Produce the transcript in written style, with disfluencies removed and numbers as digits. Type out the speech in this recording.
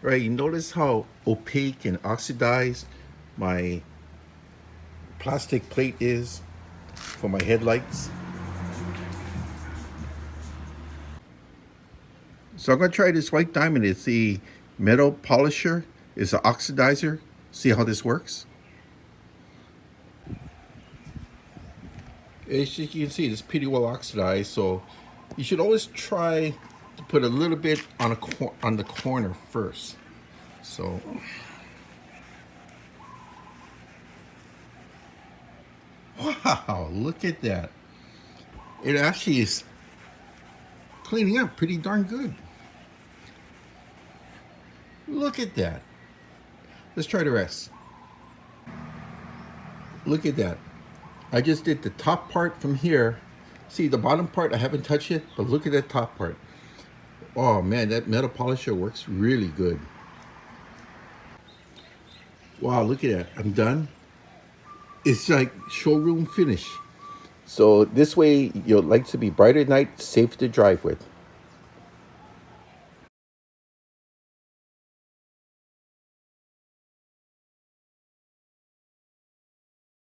Right, you notice how opaque and oxidized my plastic plate is for my headlights? So I'm gonna try this white diamond. It's the metal polisher. It's an oxidizer. See how this works? As you can see, it's pretty well oxidized. So you should always try to put a little bit on on the corner first. So, wow, look at that. It actually is cleaning up pretty darn good. Look at that. Let's try the rest. Look at that. I just did the top part from here. See the bottom part, I haven't touched it, but look at that top part. Oh man, that metal polisher works really good. Wow, look at that. I'm done. It's like showroom finish. So this way, your lights will be brighter at night, safe to drive with.